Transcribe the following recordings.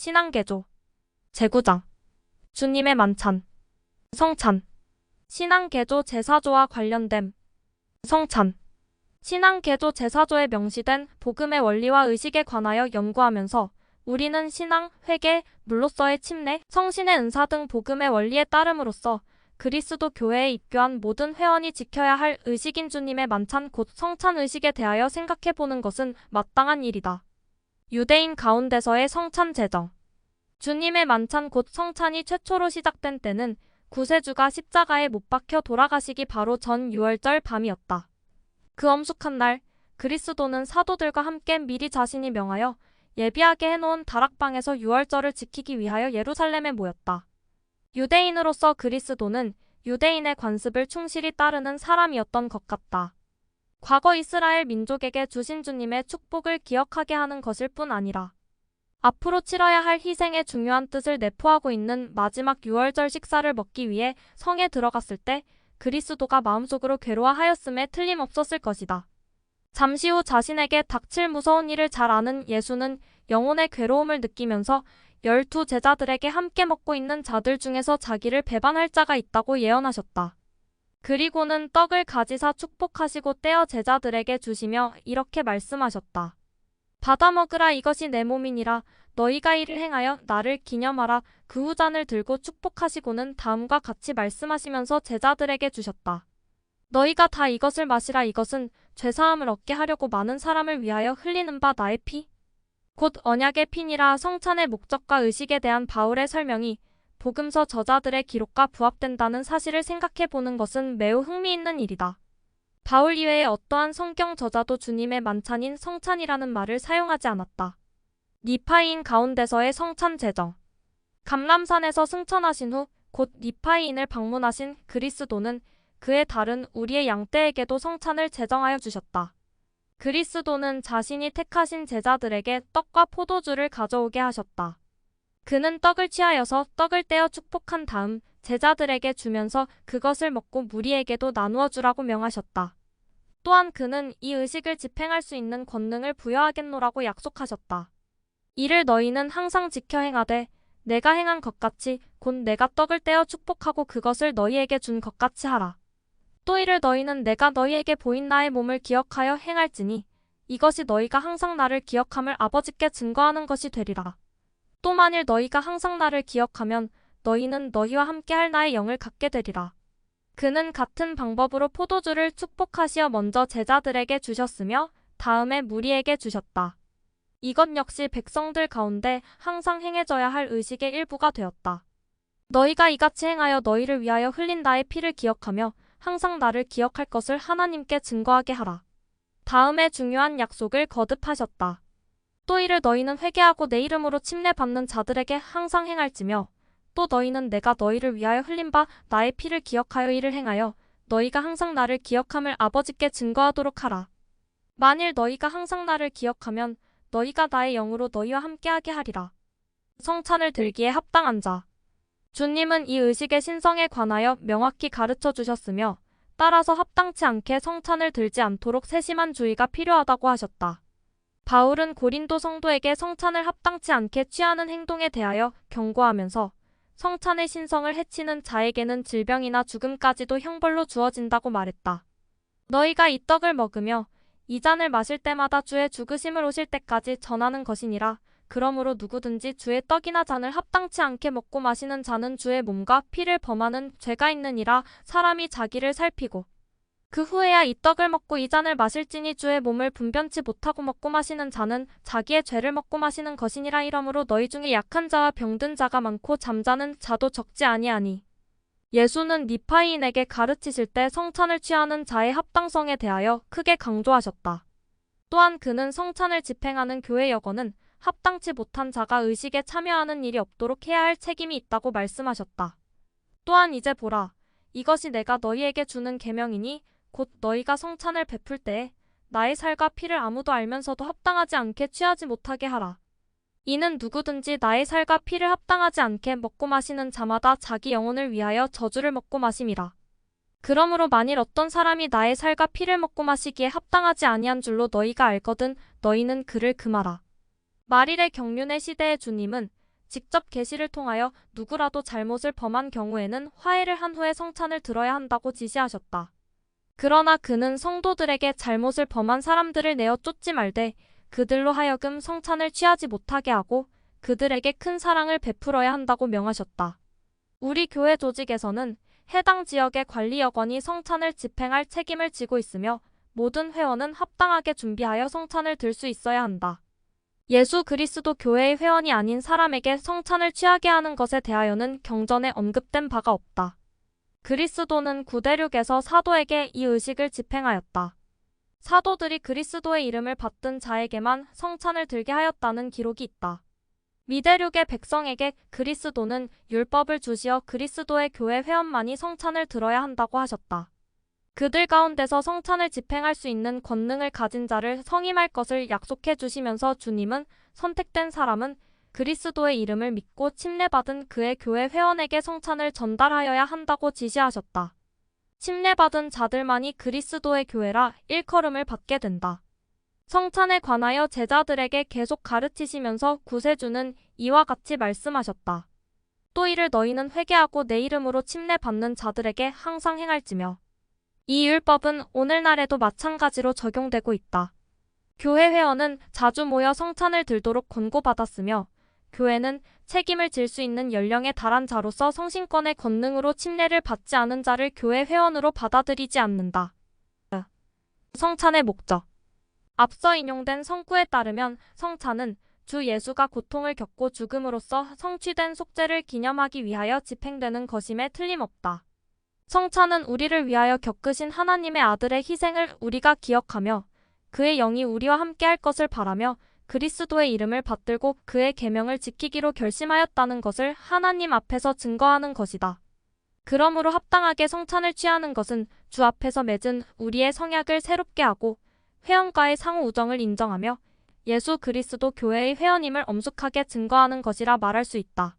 신앙개조, 제구장, 주님의 만찬, 성찬, 신앙개조 제사조와 관련됨, 성찬, 신앙개조 제사조에 명시된 복음의 원리와 의식에 관하여 연구하면서 우리는 신앙, 회개, 물로서의 침례, 성신의 은사 등 복음의 원리에 따름으로써 그리스도 교회에 입교한 모든 회원이 지켜야 할 의식인 주님의 만찬 곧 성찬 의식에 대하여 생각해보는 것은 마땅한 일이다. 유대인 가운데서의 성찬 제정. 주님의 만찬 곧 성찬이 최초로 시작된 때는 구세주가 십자가에 못 박혀 돌아가시기 바로 전 유월절 밤이었다. 그 엄숙한 날, 그리스도는 사도들과 함께 미리 자신이 명하여 예비하게 해놓은 다락방에서 유월절을 지키기 위하여 예루살렘에 모였다. 유대인으로서 그리스도는 유대인의 관습을 충실히 따르는 사람이었던 것 같다. 과거 이스라엘 민족에게 주신 주님의 축복을 기억하게 하는 것일 뿐 아니라 앞으로 치러야 할 희생의 중요한 뜻을 내포하고 있는 마지막 유월절 식사를 먹기 위해 성에 들어갔을 때 그리스도가 마음속으로 괴로워하였음에 틀림없었을 것이다. 잠시 후 자신에게 닥칠 무서운 일을 잘 아는 예수는 영혼의 괴로움을 느끼면서 12 제자들에게 함께 먹고 있는 자들 중에서 자기를 배반할 자가 있다고 예언하셨다. 그리고는 떡을 가지사 축복하시고 떼어 제자들에게 주시며 이렇게 말씀하셨다. 받아 먹으라 이것이 내 몸이니라. 너희가 이를 행하여 나를 기념하라. 그 후 잔을 들고 축복하시고는 다음과 같이 말씀하시면서 제자들에게 주셨다. 너희가 다 이것을 마시라. 이것은 죄사함을 얻게 하려고 많은 사람을 위하여 흘리는 바 나의 피. 곧 언약의 피니라. 성찬의 목적과 의식에 대한 바울의 설명이 복음서 저자들의 기록과 부합된다는 사실을 생각해 보는 것은 매우 흥미있는 일이다. 바울 이외의 어떠한 성경 저자도 주님의 만찬인 성찬이라는 말을 사용하지 않았다. 니파이인 가운데서의 성찬 제정. 감람산에서 승천하신 후 곧 니파이인을 방문하신 그리스도는 그의 다른 우리의 양떼에게도 성찬을 제정하여 주셨다. 그리스도는 자신이 택하신 제자들에게 떡과 포도주를 가져오게 하셨다. 그는 떡을 취하여서 떡을 떼어 축복한 다음 제자들에게 주면서 그것을 먹고 무리에게도 나누어 주라고 명하셨다. 또한 그는 이 의식을 집행할 수 있는 권능을 부여하겠노라고 약속하셨다. 이를 너희는 항상 지켜 행하되 내가 행한 것 같이 곧 내가 떡을 떼어 축복하고 그것을 너희에게 준 것 같이 하라. 또 이를 너희는 내가 너희에게 보인 나의 몸을 기억하여 행할지니 이것이 너희가 항상 나를 기억함을 아버지께 증거하는 것이 되리라. 또 만일 너희가 항상 나를 기억하면 너희는 너희와 함께할 나의 영을 갖게 되리라. 그는 같은 방법으로 포도주를 축복하시어 먼저 제자들에게 주셨으며 다음에 무리에게 주셨다. 이것 역시 백성들 가운데 항상 행해져야 할 의식의 일부가 되었다. 너희가 이같이 행하여 너희를 위하여 흘린 나의 피를 기억하며 항상 나를 기억할 것을 하나님께 증거하게 하라. 다음에 중요한 약속을 거듭하셨다. 또 이를 너희는 회개하고 내 이름으로 침례받는 자들에게 항상 행할지며 또 너희는 내가 너희를 위하여 흘린 바 나의 피를 기억하여 이를 행하여 너희가 항상 나를 기억함을 아버지께 증거하도록 하라. 만일 너희가 항상 나를 기억하면 너희가 나의 영으로 너희와 함께하게 하리라. 성찬을 들기에 합당한 자. 주님은 이 의식의 신성에 관하여 명확히 가르쳐 주셨으며 따라서 합당치 않게 성찬을 들지 않도록 세심한 주의가 필요하다고 하셨다. 바울은 고린도 성도에게 성찬을 합당치 않게 취하는 행동에 대하여 경고하면서 성찬의 신성을 해치는 자에게는 질병이나 죽음까지도 형벌로 주어진다고 말했다. 너희가 이 떡을 먹으며 이 잔을 마실 때마다 주의 죽으심을 오실 때까지 전하는 것이니라. 그러므로 누구든지 주의 떡이나 잔을 합당치 않게 먹고 마시는 자는 주의 몸과 피를 범하는 죄가 있느니라. 사람이 자기를 살피고 그 후에야 이 떡을 먹고 이 잔을 마실지니 주의 몸을 분변치 못하고 먹고 마시는 자는 자기의 죄를 먹고 마시는 것이니라. 이러므로 너희 중에 약한 자와 병든 자가 많고 잠자는 자도 적지 아니하니. 예수는 니파이인에게 가르치실 때 성찬을 취하는 자의 합당성에 대하여 크게 강조하셨다. 또한 그는 성찬을 집행하는 교회 여건은 합당치 못한 자가 의식에 참여하는 일이 없도록 해야 할 책임이 있다고 말씀하셨다. 또한 이제 보라, 이것이 내가 너희에게 주는 계명이니 곧 너희가 성찬을 베풀 때에 나의 살과 피를 아무도 알면서도 합당하지 않게 취하지 못하게 하라. 이는 누구든지 나의 살과 피를 합당하지 않게 먹고 마시는 자마다 자기 영혼을 위하여 저주를 먹고 마심이라. 그러므로 만일 어떤 사람이 나의 살과 피를 먹고 마시기에 합당하지 아니한 줄로 너희가 알거든 너희는 그를 금하라. 말일의 경륜의 시대의 주님은 직접 계시를 통하여 누구라도 잘못을 범한 경우에는 화해를 한 후에 성찬을 들어야 한다고 지시하셨다. 그러나 그는 성도들에게 잘못을 범한 사람들을 내어 쫓지 말되 그들로 하여금 성찬을 취하지 못하게 하고 그들에게 큰 사랑을 베풀어야 한다고 명하셨다. 우리 교회 조직에서는 해당 지역의 관리 여건이 성찬을 집행할 책임을 지고 있으며 모든 회원은 합당하게 준비하여 성찬을 들 수 있어야 한다. 예수 그리스도 교회의 회원이 아닌 사람에게 성찬을 취하게 하는 것에 대하여는 경전에 언급된 바가 없다. 그리스도는 구대륙에서 사도에게 이 의식을 집행하였다. 사도들이 그리스도의 이름을 받든 자에게만 성찬을 들게 하였다는 기록이 있다. 미대륙의 백성에게 그리스도는 율법을 주시어 그리스도의 교회 회원만이 성찬을 들어야 한다고 하셨다. 그들 가운데서 성찬을 집행할 수 있는 권능을 가진 자를 성임할 것을 약속해 주시면서 주님은 선택된 사람은 그리스도의 이름을 믿고 침례받은 그의 교회 회원에게 성찬을 전달하여야 한다고 지시하셨다. 침례받은 자들만이 그리스도의 교회라 일컬음을 받게 된다. 성찬에 관하여 제자들에게 계속 가르치시면서 구세주는 이와 같이 말씀하셨다. 또 이를 너희는 회개하고 내 이름으로 침례받는 자들에게 항상 행할지며. 이 율법은 오늘날에도 마찬가지로 적용되고 있다. 교회 회원은 자주 모여 성찬을 들도록 권고받았으며 교회는 책임을 질 수 있는 연령에 달한 자로서 성신권의 권능으로 침례를 받지 않은 자를 교회 회원으로 받아들이지 않는다. 성찬의 목적. 앞서 인용된 성구에 따르면 성찬은 주 예수가 고통을 겪고 죽음으로써 성취된 속죄를 기념하기 위하여 집행되는 것임에 틀림없다. 성찬은 우리를 위하여 겪으신 하나님의 아들의 희생을 우리가 기억하며 그의 영이 우리와 함께할 것을 바라며 그리스도의 이름을 받들고 그의 계명을 지키기로 결심하였다는 것을 하나님 앞에서 증거하는 것이다. 그러므로 합당하게 성찬을 취하는 것은 주 앞에서 맺은 우리의 성약을 새롭게 하고 회원과의 상호 우정을 인정하며 예수 그리스도 교회의 회원임을 엄숙하게 증거하는 것이라 말할 수 있다.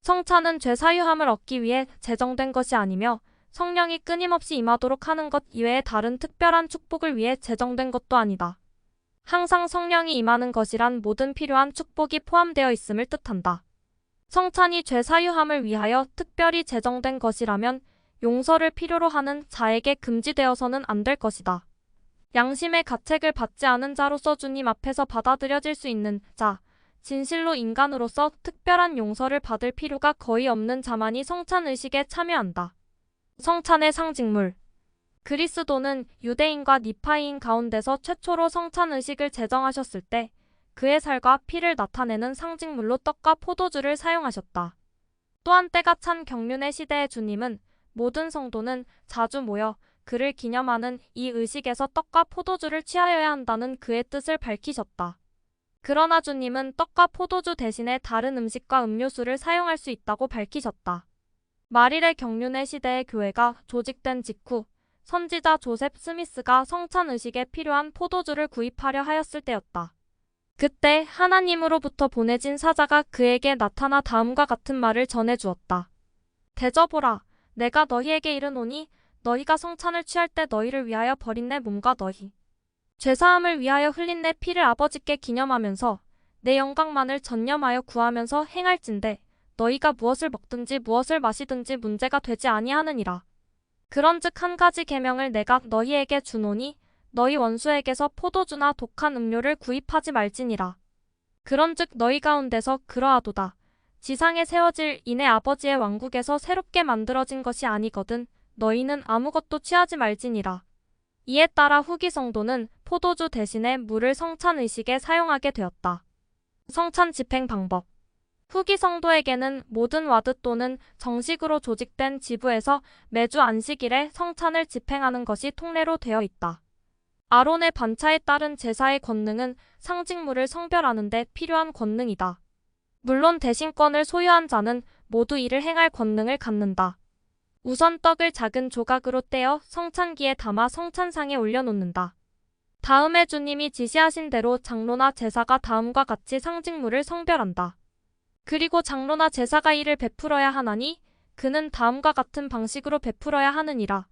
성찬은 죄 사유함을 얻기 위해 제정된 것이 아니며 성령이 끊임없이 임하도록 하는 것 이외에 다른 특별한 축복을 위해 제정된 것도 아니다. 항상 성령이 임하는 것이란 모든 필요한 축복이 포함되어 있음을 뜻한다. 성찬이 죄 사유함을 위하여 특별히 제정된 것이라면 용서를 필요로 하는 자에게 금지되어서는 안 될 것이다. 양심의 가책을 받지 않은 자로서 주님 앞에서 받아들여질 수 있는 자, 진실로 인간으로서 특별한 용서를 받을 필요가 거의 없는 자만이 성찬 의식에 참여한다. 성찬의 상징물. 그리스도는 유대인과 니파이인 가운데서 최초로 성찬 의식을 제정하셨을 때 그의 살과 피를 나타내는 상징물로 떡과 포도주를 사용하셨다. 또한 때가 찬 경륜의 시대의 주님은 모든 성도는 자주 모여 그를 기념하는 이 의식에서 떡과 포도주를 취하여야 한다는 그의 뜻을 밝히셨다. 그러나 주님은 떡과 포도주 대신에 다른 음식과 음료수를 사용할 수 있다고 밝히셨다. 말일의 경륜의 시대의 교회가 조직된 직후 선지자 조셉 스미스가 성찬 의식에 필요한 포도주를 구입하려 하였을 때였다. 그때 하나님으로부터 보내진 사자가 그에게 나타나 다음과 같은 말을 전해주었다. 대저보라, 내가 너희에게 이르노니 너희가 성찬을 취할 때 너희를 위하여 버린 내 몸과 너희 죄사함을 위하여 흘린 내 피를 아버지께 기념하면서 내 영광만을 전념하여 구하면서 행할진대 너희가 무엇을 먹든지 무엇을 마시든지 문제가 되지 아니하느니라. 그런즉 한 가지 계명을 내가 너희에게 주노니 너희 원수에게서 포도주나 독한 음료를 구입하지 말지니라. 그런즉 너희 가운데서 그러하도다. 지상에 세워질 이내 아버지의 왕국에서 새롭게 만들어진 것이 아니거든 너희는 아무것도 취하지 말지니라. 이에 따라 후기 성도는 포도주 대신에 물을 성찬 의식에 사용하게 되었다. 성찬 집행 방법. 후기 성도에게는 모든 와드 또는 정식으로 조직된 지부에서 매주 안식일에 성찬을 집행하는 것이 통례로 되어 있다. 아론의 반차에 따른 제사의 권능은 상징물을 성별하는 데 필요한 권능이다. 물론 대신권을 소유한 자는 모두 이를 행할 권능을 갖는다. 우선 떡을 작은 조각으로 떼어 성찬기에 담아 성찬상에 올려놓는다. 다음에 주님이 지시하신 대로 장로나 제사가 다음과 같이 상징물을 성별한다. 그리고 장로나 제사가 이를 베풀어야 하나니 그는 다음과 같은 방식으로 베풀어야 하느니라.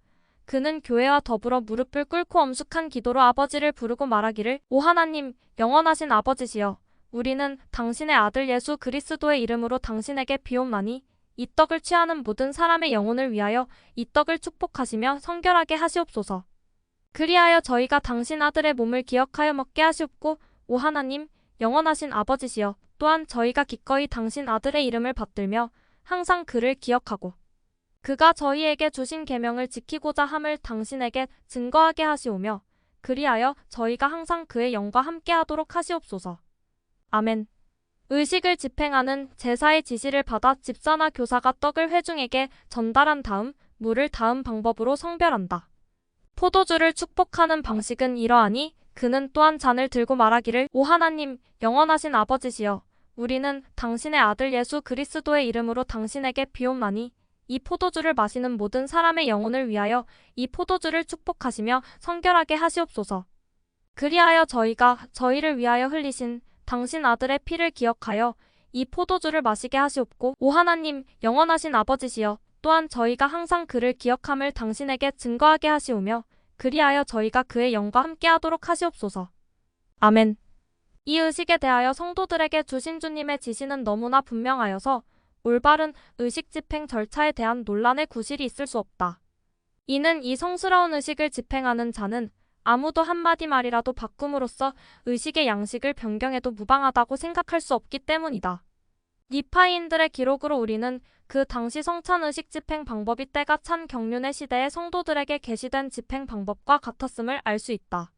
그는 교회와 더불어 무릎을 꿇고 엄숙한 기도로 아버지를 부르고 말하기를 오 하나님 영원하신 아버지시여 우리는 당신의 아들 예수 그리스도의 이름으로 당신에게 비옵나니 이 떡을 취하는 모든 사람의 영혼을 위하여 이 떡을 축복하시며 성결하게 하시옵소서. 그리하여 저희가 당신 아들의 몸을 기억하여 먹게 하시옵고 오 하나님 영원하신 아버지시여 또한 저희가 기꺼이 당신 아들의 이름을 받들며 항상 그를 기억하고 그가 저희에게 주신 계명을 지키고자 함을 당신에게 증거하게 하시오며 그리하여 저희가 항상 그의 영과 함께하도록 하시옵소서. 아멘. 의식을 집행하는 제사의 지시를 받아 집사나 교사가 떡을 회중에게 전달한 다음 물을 다음 방법으로 성별한다. 포도주를 축복하는 방식은 이러하니 그는 또한 잔을 들고 말하기를 오 하나님 영원하신 아버지시여 우리는 당신의 아들 예수 그리스도의 이름으로 당신에게 비옵나니 이 포도주를 마시는 모든 사람의 영혼을 위하여 이 포도주를 축복하시며 성결하게 하시옵소서. 그리하여 저희가 저희를 위하여 흘리신 당신 아들의 피를 기억하여 이 포도주를 마시게 하시옵고 오 하나님 영원하신 아버지시여 또한 저희가 항상 그를 기억함을 당신에게 증거하게 하시오며 그리하여 저희가 그의 영과 함께하도록 하시옵소서. 아멘. 이 의식에 대하여 성도들에게 주신 주님의 지시는 너무나 분명하여서 올바른 의식 집행 절차에 대한 논란의 구실이 있을 수 없다. 이는 이 성스러운 의식을 집행하는 자는 아무도 한마디 말이라도 바꿈으로써 의식의 양식을 변경해도 무방하다고 생각할 수 없기 때문이다. 니파이인들의 기록으로 우리는 그 당시 성찬 의식 집행 방법이 때가 찬 경륜의 시대의 성도들에게 계시된 집행 방법과 같았음을 알 수 있다.